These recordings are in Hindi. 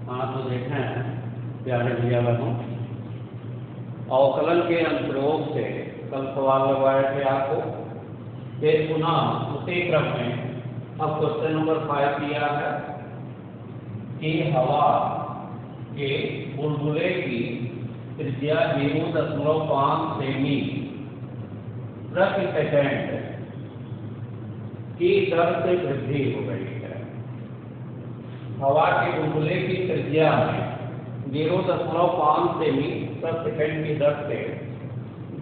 हाँ तो देखें प्यारे भैया बहनों, अवकलन के अनुप्रयोग से कल सवाल लगवाए थे आपको। ये पुनः उसी क्रम में अब क्वेश्चन नंबर 5 दिया है कि हवा के बुलबुले की त्रिज्या 0.5 सेमी प्रति सेकंड की दर से वृद्धि हो गई है। हवा के बुलबुले की त्रिज्या में 0.5 सेमी प्रति सेकंड की दर से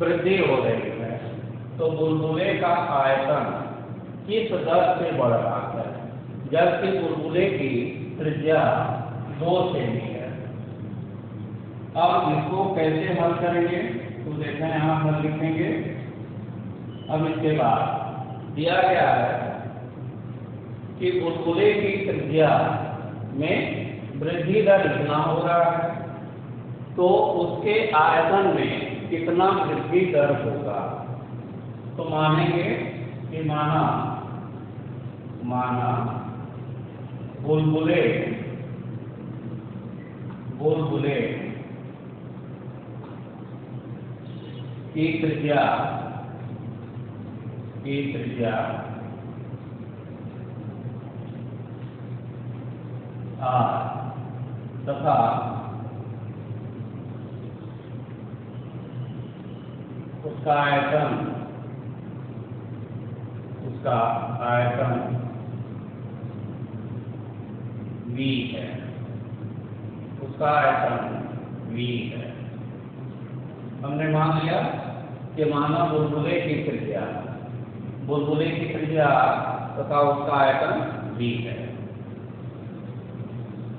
वृद्धि हो रही है, तो बुलबुले का आयतन किस दर से बढ़ रहा है, जबकि बुलबुले की त्रिज्या 2 सेमी है। अब इसको कैसे हल करेंगे तो देखें, यहाँ हल लिखेंगे। अब इसके बाद दिया गया है कि बुलबुले की त्रिज्या में वृद्धि दर इतना हो रहा है, तो उसके आयतन में कितना वृद्धि दर होगा। तो मानेंगे कि माना बुलबुले की त्रिज्या R तथा उसका आयतन V है, हमने मान लिया कि माना बुलबुले की त्रिज्या तथा उसका आयतन V है।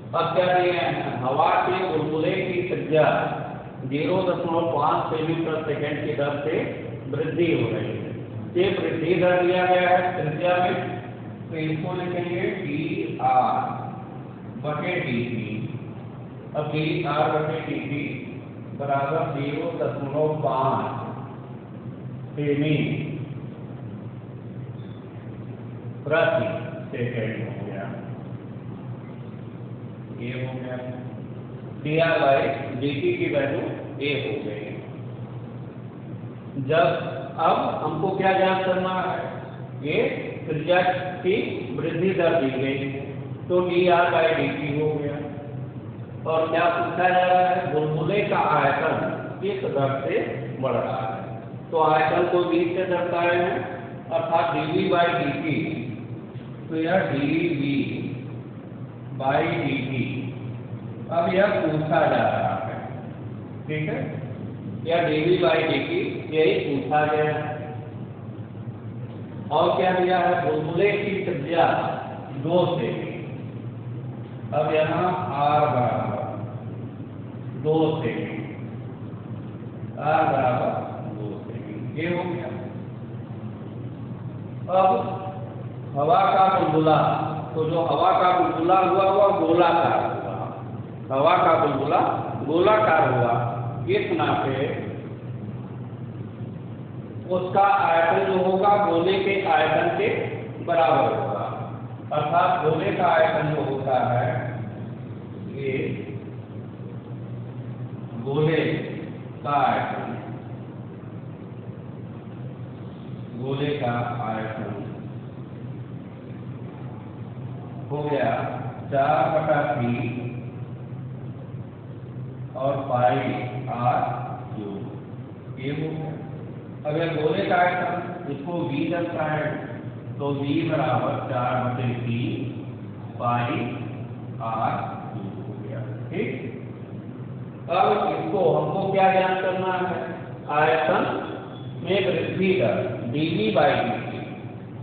अब क्या दिए हैं, हवा के बुलबुले की त्रिज्या 0.5 सेमी प्रति सेकंड की दर से वृद्धि हो रही है। ये वृद्धि दर दिया गया है त्रिज्या में, तो इसको लिखेंगे dr/dt। अब dr/dt बराबर 0.5 सेमी प्रति सेकंड हो गया। ये हो गया dr/dt की वैल्यू a हो गई। जब अब हमको क्या ज्ञात करना है, ये त्रिज्या की वृद्धि दर दी गई, तो dr/dt हो गया। और क्या पूछा जा रहा है, बुलबुले का आयतन किस दर से बढ़ रहा है। तो आयतन को v से दर्शाए हैं, अर्थात dv/dt, तो यह dv/dt। अब यह पूछा जा रहा है, ठीक है, यह dv/dt यही पूछा गया है। और क्या दिया है, बुलबुले की त्रिज्या 2 सेमी। अब यहाँ r बराबर 2 सेमी, ये हो गया। अब हवा का बुलबुला, तो जो हवा का बुलबुला हुआ वह गोलाकार हुआ, हवा का बुलबुला गोलाकार हुआ, इस नाते उसका आयतन जो होगा गोले के आयतन के बराबर होगा। अर्थात गोले का आयतन जो होता है, ये गोले का आयतन हो गया 4/3 और πr3, ये हो गया। अगर गोले का आयतन इसको v दर्शाए तो v बराबर 4/3 πr3 हो गया, ठीक। अब इसको हमको क्या ज्ञात करना है, आयतन में वृद्धि दर dv/dt,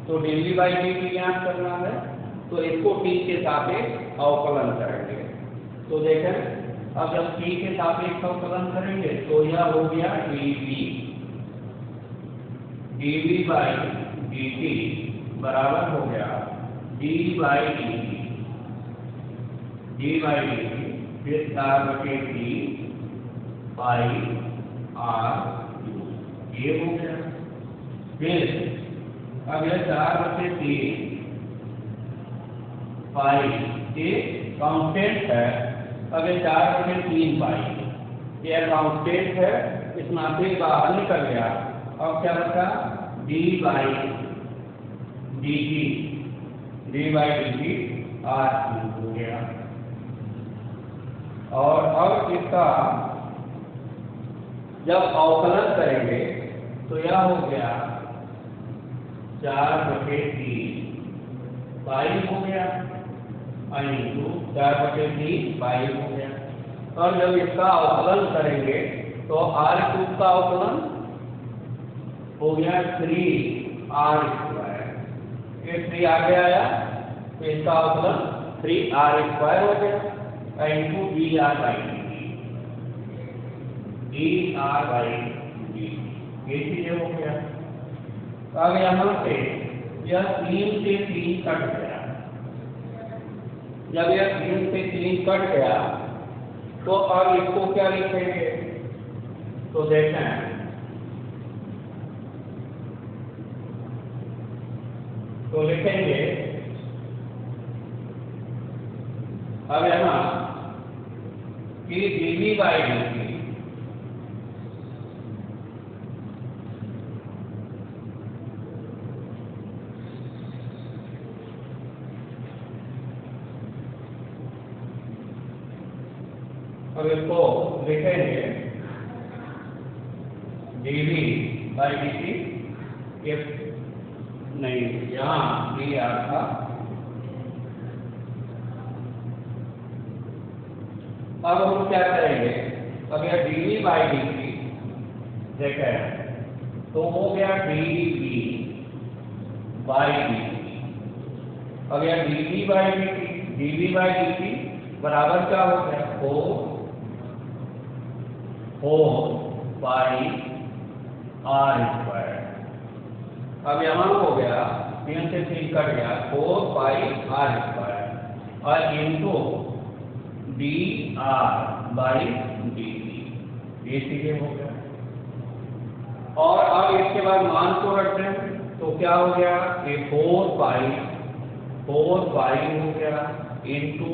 तो dv/dt ज्ञात करना है, तो इसको t के सापेक्ष अवकलन करेंगे। तो देखें, अब जब t के सापेक्ष अवकलन करेंगे तो यह हो गया dv/dt बराबर हो गया dv/dt फिर 4/3 πr3, ये हो गया। फिर अब यह 4/3 पाई ये कांस्टेंट है, अब ये 4/3 पाई ये कांस्टेंट है, इस नाते बाहर निकल गया। अब क्या बचा? D by D T R हो गया। और अब इसका जब अवकलन करेंगे तो यह हो गया 4/3 पाई हो गया, इंटू 4/3 पाई हो गया। और जब इसका अवकलन करेंगे तो r³ का अवकलन हो गया 3r²। ये 3 आगे आया तो इसका अवकलन 3r² हो गया इंटू dr/dt ये चीजें हो गया। अब यहाँ से यह 3 से 3 कट गया। जब यह 3 से 3 कट गया तो अब इसको क्या लिखेंगे? तो देखें, तो लिखेंगे अब यहाँ कि dv/dt अब इसको लिखेंगे dv/dt ये नहीं यहाँ dr था। अब हम क्या करेंगे? अब यह dv/dt देखें तो हो गया dv/dt। अब यह dv/dt बराबर क्या हो गया? 4 पाई r²। अब यहाँ हो गया 3 से 3 कट गया 4 पाई r² और इंटू dr/dt ये चीजें हो गया। और अब इसके बाद मान को रखते हैं तो क्या हो गया? ये 4 पाई हो गया इंटू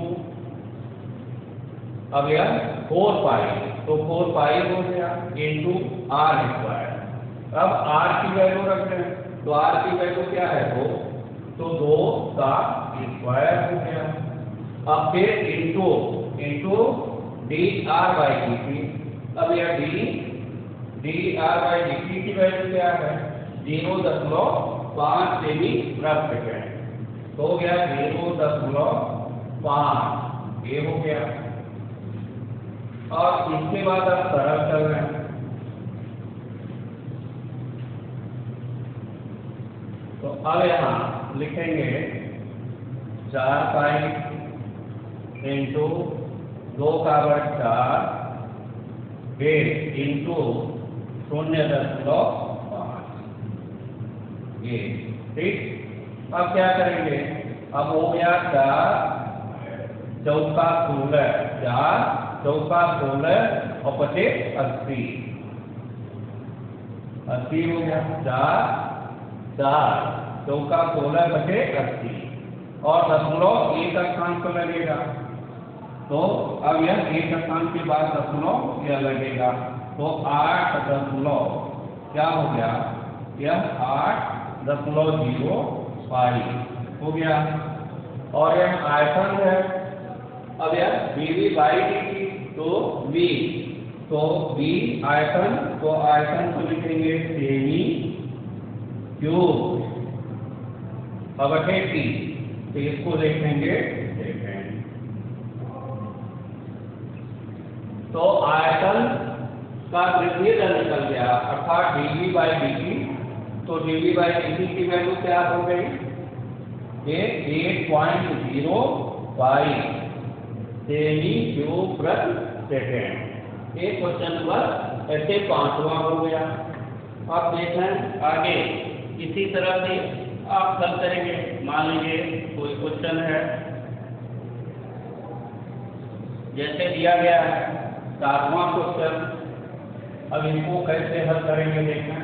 अब यह 4 पाई तो 4 पाई हो गया इंटू r²। अब r की वैल्यू रखते हैं तो r की वैल्यू क्या है? 2 तो 2 का स्क्वायर हो गया। अब फिर इंटू dr/dt। अब यह dr/dt की वैल्यू क्या है? 0.5 सेमी प्रति सेकंड तो हो गया 0.5 ये हो गया। और इसके बाद आप सरल कर रहे हैं तो अब यहाँ लिखेंगे 4 पाई इंटू 2 का वर्ग 4 फिर इंटू 0.5 ये ठीक। अब क्या करेंगे? अब हो गया 4 चौका 16 4 चौका 16 और 25 80 हो गया 4 चौका 16 बटे 80 और दशमलव एक स्थान पर लगेगा तो अब यह एक स्थान के बाद दशमलव यह लगेगा तो 8 क्या हो गया? यह 8.05 हो गया। और यह आयतन है। अब यह dv/dt तो v तो v आयतन तो आयतन को लिखेंगे सेमी क्यूब अब t तो इसको लिखेंगे तो आयतन का वृद्धि निकल गया अर्थात dv/dt तो dv/dt की वैल्यू क्या हो गई? ये 8.05 सेमी क्यूब प्रति सेकेंड। एक क्वेश्चन नंबर ऐसे 5वां हो गया। आप देखें आगे इसी तरह से आप हल करेंगे। मान लीजिए कोई क्वेश्चन है जैसे दिया गया है 7वां क्वेश्चन। अब इनको कैसे हल करेंगे देखें।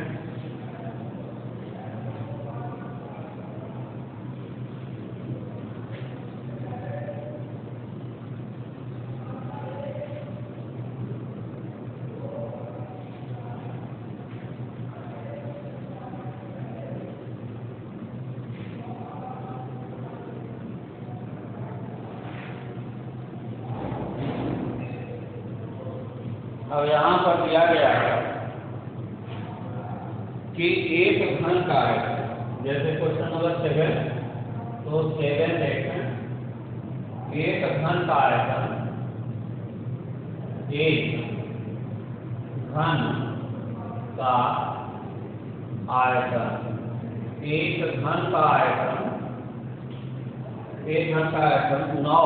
अब यहाँ पर दिया गया है कि एक घन का आयतन, जैसे क्वेश्चन नंबर 7, तो 7 देखें, एक घन का आयतन, एक घन का आयतन, एक घन का आयतन, एक घन का आयतन 9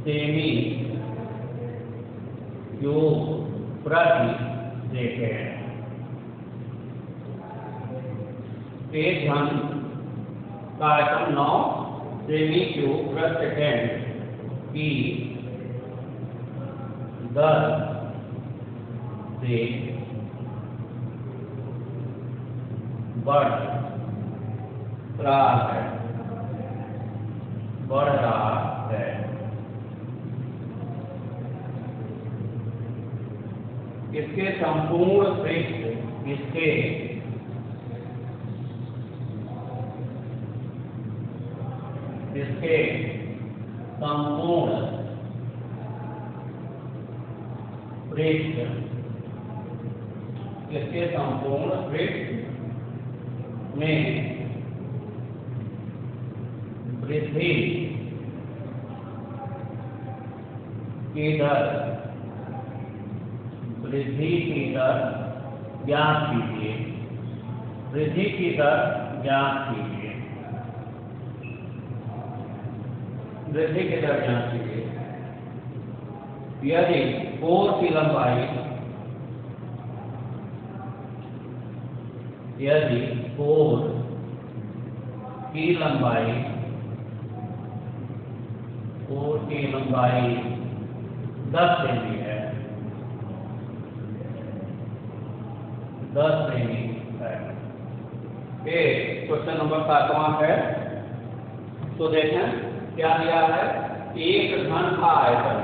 सेमी क्यूब प्रति सेकेंड। एक घन का आयतन 9 सेमी क्यूब प्रति सेकेंड की 10 से बढ़ रहा है, बढ़ रहा है। इसके संपूर्ण पृष्ठ, इसके संपूर्ण पृष्ठ, इसके संपूर्ण पृष्ठ में वृद्धि की दर, वृद्धि की दर ज्ञात कीजिए, वृद्धि की दर ज्ञात कीजिए, वृद्धि की दर ज्ञात कीजिए। यदि कोर की लंबाई, यदि कोर की लंबाई, कोर की लंबाई 10 सेमी है, 10 सेमी है। फिर क्वेश्चन नंबर 7वां है, तो देखें क्या दिया है, एक घन का आयतन,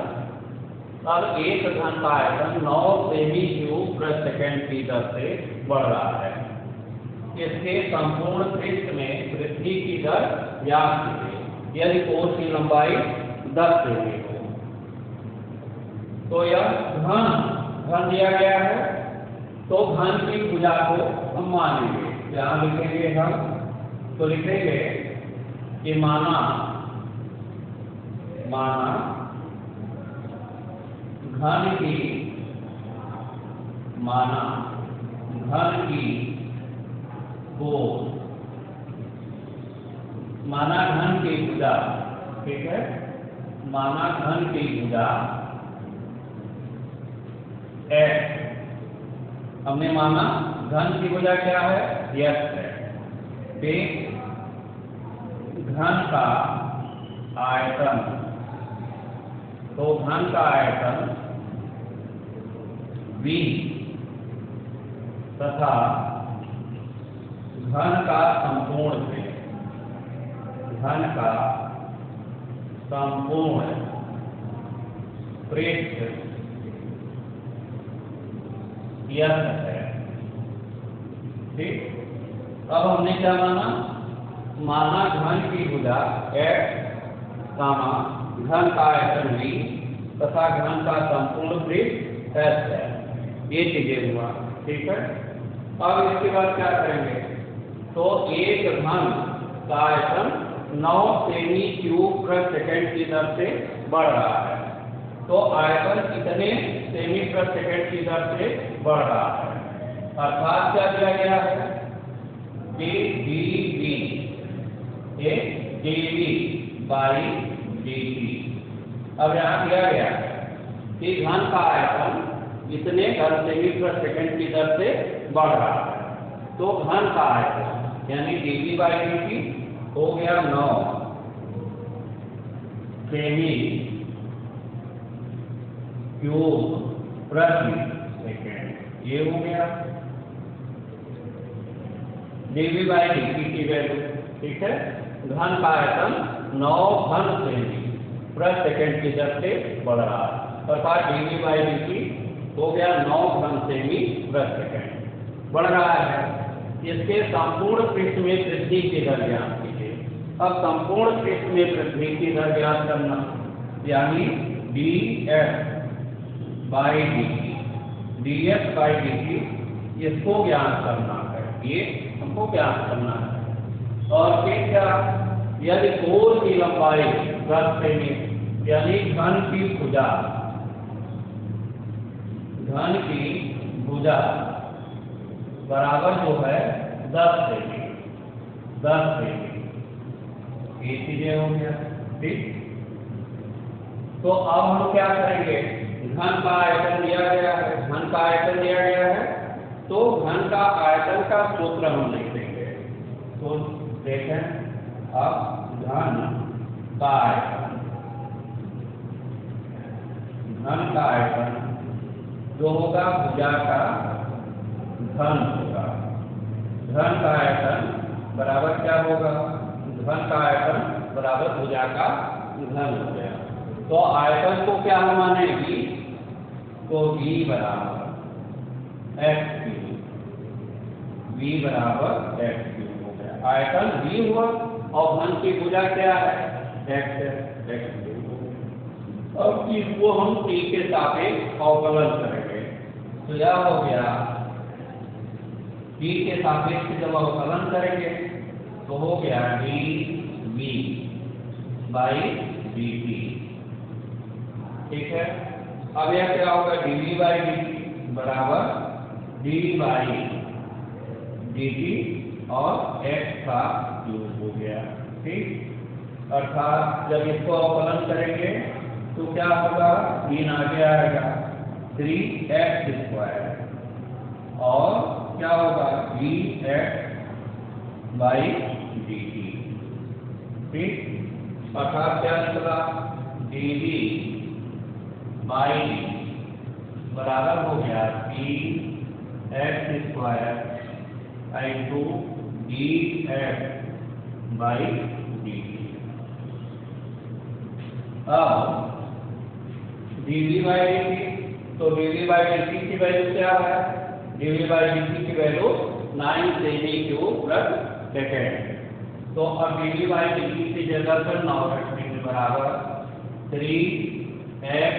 अब एक घन का आयतन 9 सेमी क्यूब प्रति सेकेंड की दर से बढ़ रहा है। इसके संपूर्ण पृष्ठ में वृद्धि की दर ज्ञात कीजिए यदि कोर की लंबाई 10 सेमी हो। तो यह घन दिया गया है, तो घन की भुजा को हम मानेंगे। यहाँ लिखेंगे हम, तो लिखेंगे कि माना घन की, माना घन की कोर, माना घन की भुजा, ठीक है, माना घन की भुजा x, हमने माना घन की भुजा क्या है, x है। फिर घन का आयतन, तो घन का आयतन v तथा घन का संपूर्ण पृष्ठ, घन का संपूर्ण पृष्ठ यह है। ठीक, अब हमने क्या माना घन की भुजा x, घन का आयतन v तथा घन का संपूर्ण पृष्ठ s है। ये चीजें हुआ, ठीक है। अब इसके बाद क्या करेंगे, तो एक घन का आयतन 9 सेमी क्यूब प्रति सेकेंड की दर से बढ़ रहा है। तो आयतन कितने सेमी प्रति सेकेंड की दर से बढ़ रहा है, अर्थात क्या दिया गया है कि dV बाई dt। अब यहाँ दिया गया है कि घन का आयतन इतने घन सेमी प्रति सेकेंड की दर से बढ़ रहा है। तो घन का आयतन यानी dV बाई dt हो गया 9 सेमी क्यूब प्रति सेकेंड, ये हो गया dV बाई dt की वैल्यू, ठीक है। घन का आयतन 9 घन सेमी प्रति सेकेंड की दर से बढ़ रहा है, अर्थात dV बाई dt हो गया 9 घन सेमी प्रति सेकेंड बढ़ रहा है। इसके संपूर्ण पृष्ठ में वृद्धि की दर ज्ञात कीजिए। अब संपूर्ण पृष्ठ में वृद्धि की दर ज्ञात करना, यानी dF by D T, D X by D T, इसको ज्ञात करना है, ये हमको ज्ञात करना है। और फिर क्या, यदि कोण की लंबाई 10 सेमी, यानी घन की भुजा बराबर जो है 10 सेमी, 10 सेमी, ये चीजें हो गया। ठीक, तो अब हम क्या करेंगे, घन का आयतन दिया गया है, घन का आयतन दिया गया है, तो घन का आयतन का सूत्र हम लिख देंगे। तो देखें अब घन का आयतन, घन का आयतन जो होगा भुजा का घन होगा, घन का आयतन बराबर क्या होगा, घन का आयतन बराबर भुजा का घन हो गया। तो आयतन को क्या हम मानेगी, तो V बराबर एक्स क्यूब, V बराबर एक्स क्यूब हो गया। आयतन V हुआ और घन की भुजा क्या है, एक्स क्यूब। अब इसको हम t के सापेक्ष अवकलन करेंगे, तो यह हो गया t के सापेक्ष जब अवकलन करेंगे तो हो गया dv बाई dt। ठीक है, अब यह क्या होगा, dv बाई dt बराबर d बाई dt और x का क्यूब हो गया। ठीक, अर्थात जब इसको अवकलन करेंगे तो क्या होगा, 3 आगे आएगा, 3x स्क्वायर, और क्या होगा dx बाई dt। ठीक, अर्थात क्या निकला, dv बाई dt बराबर हो गया 3x square into dx by dt। अब dv बाई dt, तो dv बाई dt की वैल्यू क्या है, dv बाई dt की वैल्यू 9 सेमी क्यूब प्रति सेकेंड। तो अब dv बाई dt की जगह पर 9 रखेंगे, बराबर 3x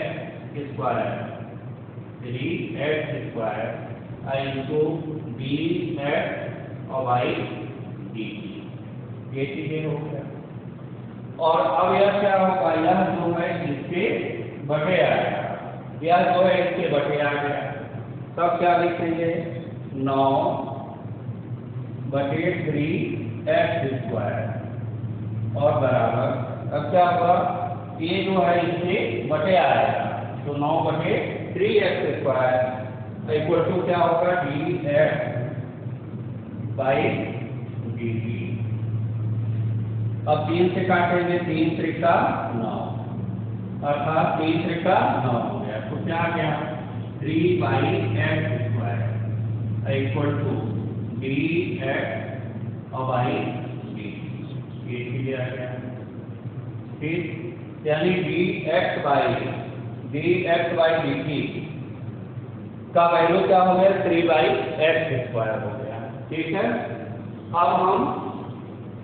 स्क्वायर इंटू dx और बाई dt, ये चीजें हो गया। और अब यह क्या होगा, यह जो है इसके बटे आएगा, यह जो है इसके बटे आ गया, तब क्या लिखेंगे, 9 बटे 3x स्क्वायर और बराबर, अब क्या होगा, ये जो है इसके बटे आएगा, तो 9 बटे 3x स्क्वायर इक्वल टू क्या होगा, dx बाई dt। अब 3 से काटेंगे, 3 त्रिका 9, अर्थात 3 त्रिका 9 हो गया, तो क्या गया, 3 by x square equal to dx और बाई dt, ये चीजें आ गया। ठीक, यानी dx बाई dt का वैल्यू क्या हो गया, 3 बाई x स्क्वायर हो गया। ठीक है, अब हम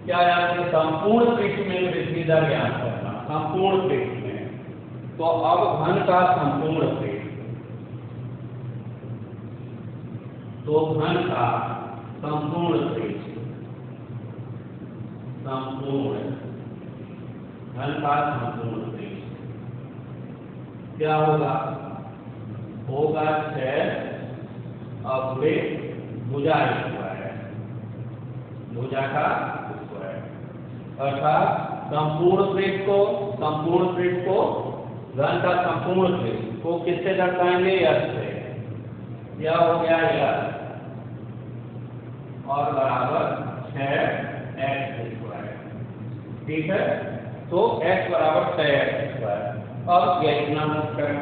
क्या याद है, संपूर्ण पृष्ठ में वृद्धि दर ज्ञात करना, संपूर्ण पृष्ठ में। तो अब घन का संपूर्ण पृष्ठ, तो घन का संपूर्ण पृष्ठ, घन का संपूर्ण पृष्ठ क्या होगा, 6 अवले भुजा स्क्वायर, भुजा का स्क्वायर, अर्थात संपूर्ण पृष्ठ को घन का संपूर्ण पृष्ठ को किससे दर्शाएंगे, यश से, यह हो गया यश और बराबर 6x स्क्वायर। ठीक है, तो x बराबर 6x स्क्वायर। अब यह इतना नोट करें,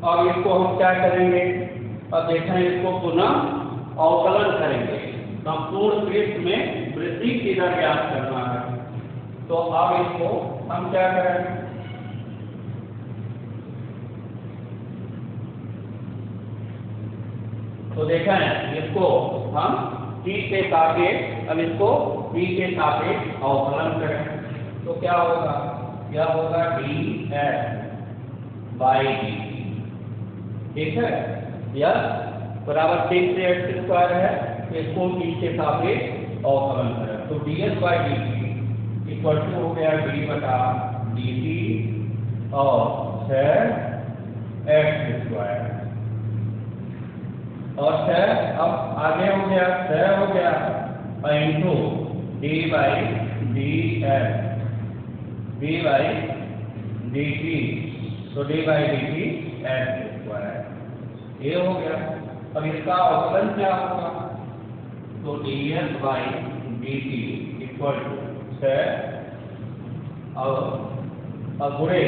अब इसको हम क्या करेंगे, अब देखें इसको पुनः अवकलन करेंगे, संपूर्ण पृष्ठ में वृद्धि की दर ज्ञात करना है। तो अब इसको हम क्या करेंगे, तो देखें इसको हम t के सापेक्ष, अब इसको t के सापेक्ष अवकलन करें तो क्या होगा, यह होगा dx बाई dt, ठीक है। यह बराबर 6 से x स्क्वायर है, तो इसको t के सापेक्ष अवकलन करें तो ds by dt equal to हो गया d बटा dt और 6x स्क्वायर, और 6 अब आगे हो गया 6 हो गया into D by D T, तो D by D T X square ये हो गया। अब इसका अवकलन क्या होगा, तो D S by D T equal to 6 और गुणे,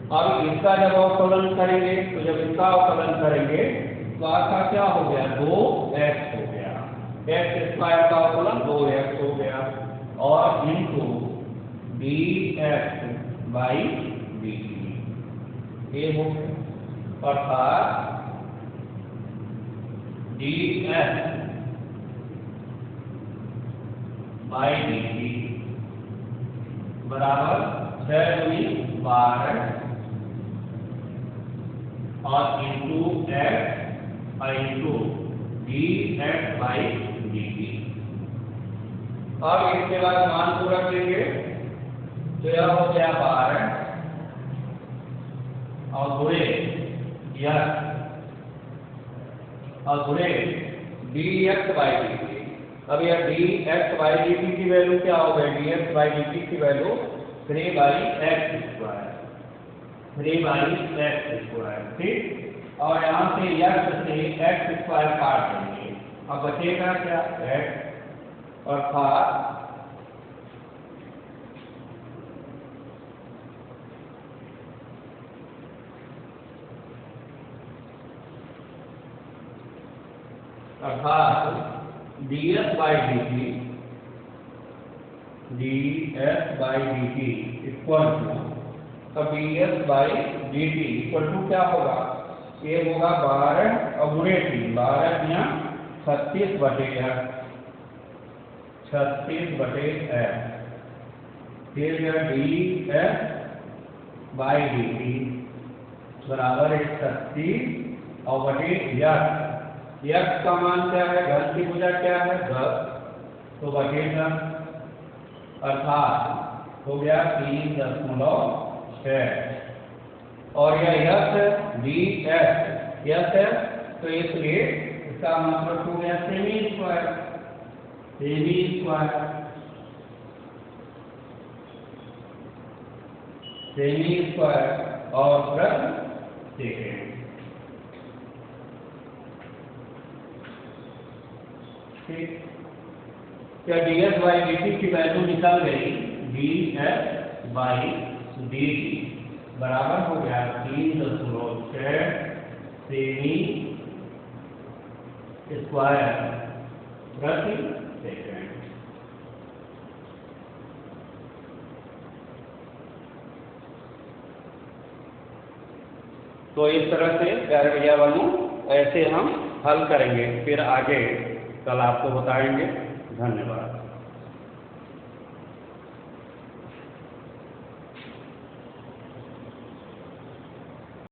अब इसका जब अवकलन करेंगे तो जब इसका अवकलन करेंगे तो आपका क्या हो गया 2x हो गया, x स्क्वायर का अवकलन 2x हो गया और इनटू dx बाई dt ये हो गया, अर्थात dx बाई dt बराबर 6 गुनी 12 और into x into D X by D T. अब इसके बाद मान पूरा करेंगे तो यह हो गया 12 और गुणे यह और गुणे D X by D T. अब यह D X by D T की वैल्यू क्या हो गई, D X by D T की value 3 by X square, 3 by X square, ठीक। और यहाँ से x से एक्स स्क्वायर काट देंगे, अब बचेगा क्या x, अर्थात ds by D T equal to, तब ds by D T equal to क्या होगा, ये होगा 12 और गुणे 3, 12 या 36 बटे f, फिर यह ds बाई डी टी बराबर 36 और बटे x का मान क्या है, घन की भुजा क्या है 10, तो बटे 10, अर्थात हो गया 3.6 और यह यस डी एस यस है, तो इसलिए इसका मतलब हो गया सेमी स्क्वायर और प्लस सेकेंड, ठीक। क्या D S by D T की वैल्यू निकल गई, D S by D T बराबर हो गया 3.6 सेमी स्क्वायर प्रति सेकंड। तो इस तरह से प्यारे भैया वालों ऐसे हम हल करेंगे, फिर आगे कल आपको बताएंगे। धन्यवाद।